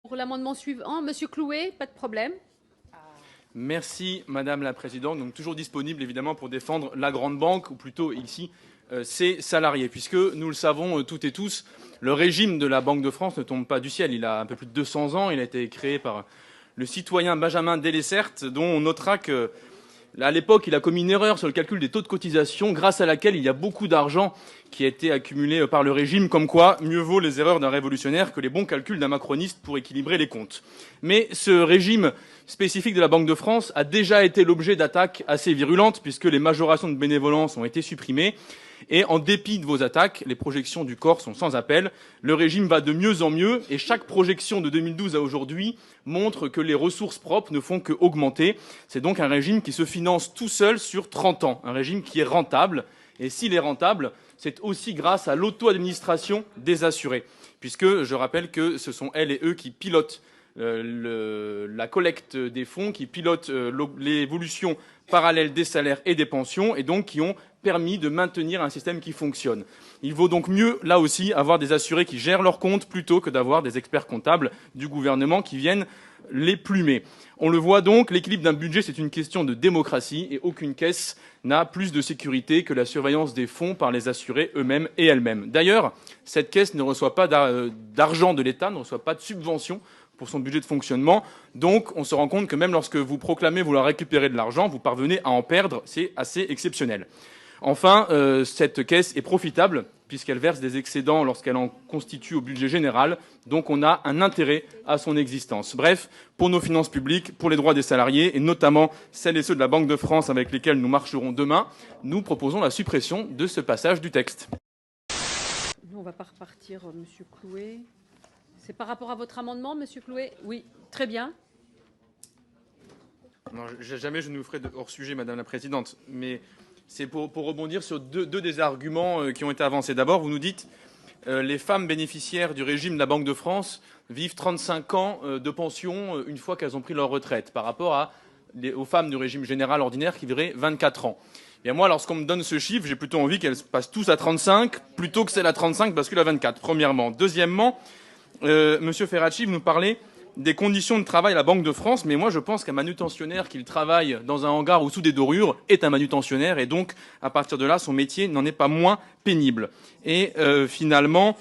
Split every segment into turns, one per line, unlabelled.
Pour l'amendement suivant, Monsieur Clouet, pas de problème.
Merci Madame la Présidente. Donc toujours disponible évidemment pour défendre la grande banque, ou plutôt ici ses salariés, puisque nous le savons toutes et tous, le régime de la Banque de France ne tombe pas du ciel. Il a un peu plus de 200 ans, il a été créé par le citoyen Benjamin Delessert, dont on notera que à l'époque, il a commis une erreur sur le calcul des taux de cotisation, grâce à laquelle il y a beaucoup d'argent qui a été accumulé par le régime, comme quoi mieux vaut les erreurs d'un révolutionnaire que les bons calculs d'un macroniste pour équilibrer les comptes. Mais ce régime spécifique de la Banque de France a déjà été l'objet d'attaques assez virulentes, puisque les majorations de bénévolence ont été supprimées. Et en dépit de vos attaques, les projections du corps sont sans appel. Le régime va de mieux en mieux et chaque projection de 2012 à aujourd'hui montre que les ressources propres ne font qu'augmenter. C'est donc un régime qui se finance tout seul sur 30 ans, un régime qui est rentable. Et s'il est rentable, c'est aussi grâce à l'auto-administration des assurés, puisque je rappelle que ce sont elles et eux qui pilotent la collecte des fonds, qui pilotent l'évolution parallèle des salaires et des pensions, et donc qui ont permis de maintenir un système qui fonctionne. Il vaut donc mieux, là aussi, avoir des assurés qui gèrent leurs comptes plutôt que d'avoir des experts comptables du gouvernement qui viennent les plumer. On le voit donc, l'équilibre d'un budget, c'est une question de démocratie et aucune caisse n'a plus de sécurité que la surveillance des fonds par les assurés eux-mêmes et elles-mêmes. D'ailleurs, cette caisse ne reçoit pas d'argent de l'État, ne reçoit pas de subvention pour son budget de fonctionnement. Donc, on se rend compte que même lorsque vous proclamez vouloir récupérer de l'argent, vous parvenez à en perdre. C'est assez exceptionnel. Enfin, cette caisse est profitable puisqu'elle verse des excédents lorsqu'elle en constitue au budget général. Donc on a un intérêt à son existence. Bref, pour nos finances publiques, pour les droits des salariés, et notamment celles et ceux de la Banque de France avec lesquels nous marcherons demain, nous proposons la suppression de ce passage du texte.
On ne va pas repartir, Monsieur Clouet. C'est par rapport à votre amendement, Monsieur Clouet? Oui, très bien.
Non, jamais je ne vous ferai de hors-sujet, Madame la Présidente, mais c'est pour rebondir sur deux des arguments qui ont été avancés. D'abord, vous nous dites les femmes bénéficiaires du régime de la Banque de France vivent 35 ans de pension une fois qu'elles ont pris leur retraite, par rapport aux femmes du régime général ordinaire qui vivraient 24 ans. Et moi, lorsqu'on me donne ce chiffre, j'ai plutôt envie qu'elles passent tous à 35, plutôt que celle à 35 bascule à 24, premièrement. Deuxièmement, Monsieur Ferracci, vous nous parlez des conditions de travail à la Banque de France, mais moi je pense qu'un manutentionnaire qui travaille dans un hangar ou sous des dorures est un manutentionnaire, et donc à partir de là, son métier n'en est pas moins pénible. Et finalement,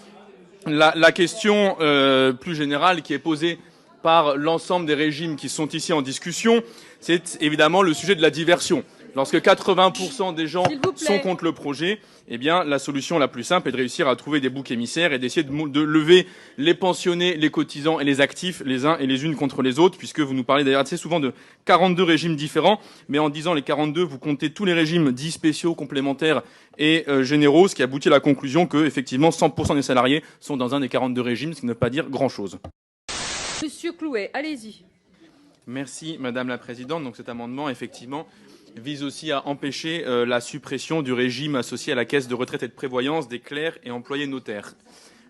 la question plus générale qui est posée par l'ensemble des régimes qui sont ici en discussion, c'est évidemment le sujet de la diversion. Lorsque 80% des gens sont contre le projet, eh bien, la solution la plus simple est de réussir à trouver des boucs émissaires et d'essayer de lever les pensionnés, les cotisants et les actifs les uns et les unes contre les autres, puisque vous nous parlez d'ailleurs assez souvent de 42 régimes différents, mais en disant les 42, vous comptez tous les régimes dits spéciaux, complémentaires et généraux, ce qui aboutit à la conclusion que, effectivement, 100% des salariés sont dans un des 42 régimes, ce qui ne veut pas dire grand-chose.
Monsieur Clouet, allez-y.
Merci, Madame la Présidente. Donc cet amendement, effectivement, vise aussi à empêcher la suppression du régime associé à la caisse de retraite et de prévoyance des clercs et employés notaires.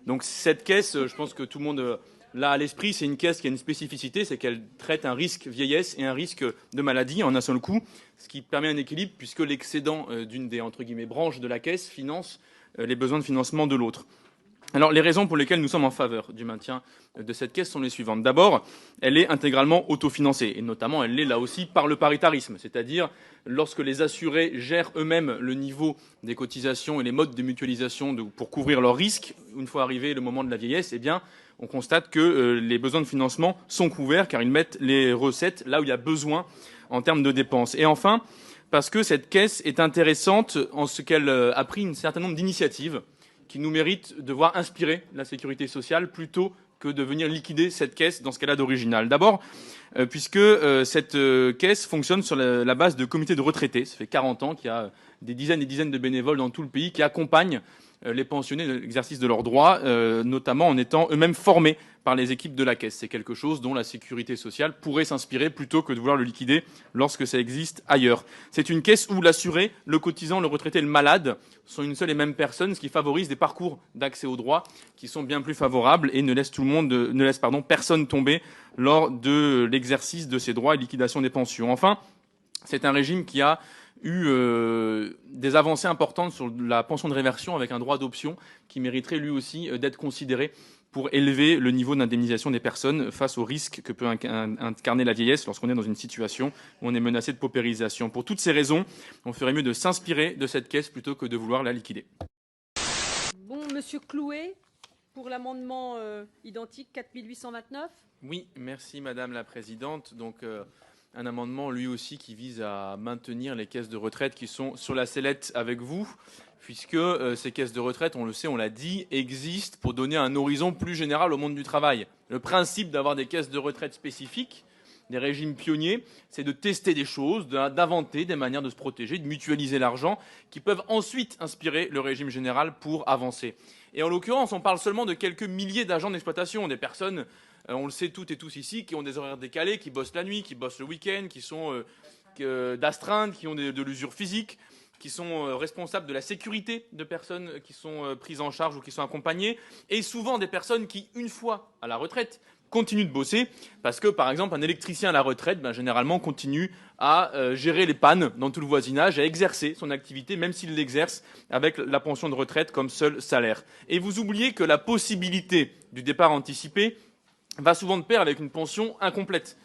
Donc cette caisse, je pense que tout le monde l'a à l'esprit, c'est une caisse qui a une spécificité, c'est qu'elle traite un risque vieillesse et un risque de maladie en un seul coup, ce qui permet un équilibre puisque l'excédent d'une des entre guillemets branches de la caisse finance les besoins de financement de l'autre. Alors, les raisons pour lesquelles nous sommes en faveur du maintien de cette caisse sont les suivantes. D'abord, elle est intégralement autofinancée, et notamment elle l'est là aussi par le paritarisme, c'est-à-dire lorsque les assurés gèrent eux-mêmes le niveau des cotisations et les modes de mutualisation pour couvrir leurs risques, une fois arrivé le moment de la vieillesse, eh bien, on constate que les besoins de financement sont couverts car ils mettent les recettes là où il y a besoin en termes de dépenses. Et enfin, parce que cette caisse est intéressante en ce qu'elle a pris un certain nombre d'initiatives qui nous mérite de voir inspirer la sécurité sociale plutôt que de venir liquider cette caisse dans ce qu'elle a d'original. D'abord, puisque cette caisse fonctionne sur la base de comités de retraités. Ça fait 40 ans qu'il y a des dizaines et dizaines de bénévoles dans tout le pays qui accompagnent les pensionnés dans l'exercice de leurs droits, notamment en étant eux-mêmes formés par les équipes de la caisse. C'est quelque chose dont la sécurité sociale pourrait s'inspirer plutôt que de vouloir le liquider lorsque ça existe ailleurs. C'est une caisse où l'assuré, le cotisant, le retraité et le malade sont une seule et même personne, ce qui favorise des parcours d'accès aux droits qui sont bien plus favorables et ne laisse personne tomber lors de l'exercice de ses droits et liquidation des pensions. Enfin, c'est un régime qui a eu des avancées importantes sur la pension de réversion avec un droit d'option qui mériterait lui aussi d'être considéré pour élever le niveau d'indemnisation des personnes face au risque que peut incarner la vieillesse lorsqu'on est dans une situation où on est menacé de paupérisation. Pour toutes ces raisons, on ferait mieux de s'inspirer de cette caisse plutôt que de vouloir la liquider.
Bon, Monsieur Clouet, pour l'amendement identique 4829.
Oui, merci Madame la Présidente. Donc, un amendement lui aussi qui vise à maintenir les caisses de retraite qui sont sur la sellette avec vous, puisque ces caisses de retraite, on le sait, on l'a dit, existent pour donner un horizon plus général au monde du travail. Le principe d'avoir des caisses de retraite spécifiques, des régimes pionniers, c'est de tester des choses, d'inventer des manières de se protéger, de mutualiser l'argent, qui peuvent ensuite inspirer le régime général pour avancer. Et en l'occurrence, on parle seulement de quelques milliers d'agents d'exploitation, des personnes, on le sait toutes et tous ici, qui ont des horaires décalés, qui bossent la nuit, qui bossent le week-end, qui sont d'astreinte, qui ont de l'usure physique, qui sont responsables de la sécurité de personnes qui sont prises en charge ou qui sont accompagnées, et souvent des personnes qui, une fois à la retraite, continuent de bosser, parce que, par exemple, un électricien à la retraite, généralement, continue à gérer les pannes dans tout le voisinage, à exercer son activité, même s'il l'exerce avec la pension de retraite comme seul salaire. Et vous oubliez que la possibilité du départ anticipé va souvent de pair avec une pension incomplète.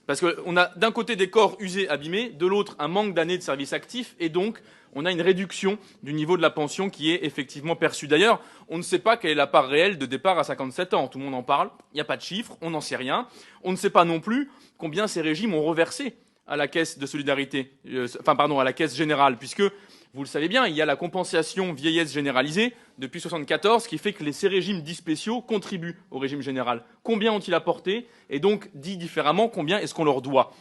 Parce qu'on a d'un côté des corps usés, abîmés, de l'autre un manque d'années de service actif, et donc on a une réduction du niveau de la pension qui est effectivement perçue. D'ailleurs, on ne sait pas quelle est la part réelle de départ à 57 ans. Tout le monde en parle, il n'y a pas de chiffres, on n'en sait rien. On ne sait pas non plus combien ces régimes ont reversé à la caisse de solidarité, à la caisse générale, puisque, vous le savez bien, il y a la compensation vieillesse généralisée depuis 1974 qui fait que ces régimes dits spéciaux contribuent au régime général. Combien ont-ils apporté? Et donc, dit différemment, combien est-ce qu'on leur doit?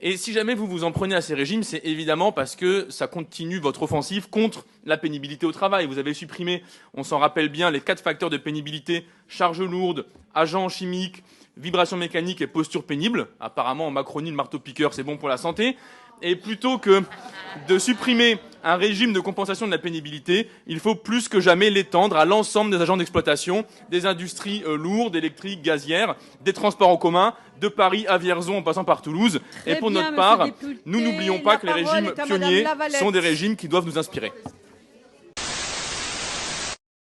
Et si jamais vous vous en prenez à ces régimes, c'est évidemment parce que ça continue votre offensive contre la pénibilité au travail. Vous avez supprimé, on s'en rappelle bien, les 4 facteurs de pénibilité: charges lourdes, agents chimiques, vibrations mécaniques et posture pénible. Apparemment, en Macronie, le marteau-piqueur, c'est bon pour la santé. Et plutôt que de supprimer un régime de compensation de la pénibilité, il faut plus que jamais l'étendre à l'ensemble des agents d'exploitation, des industries lourdes, électriques, gazières, des transports en commun, de Paris à Vierzon en passant par Toulouse.
Très
et pour
bien,
notre part,
député,
nous n'oublions pas que les régimes pionniers sont des régimes qui doivent nous inspirer.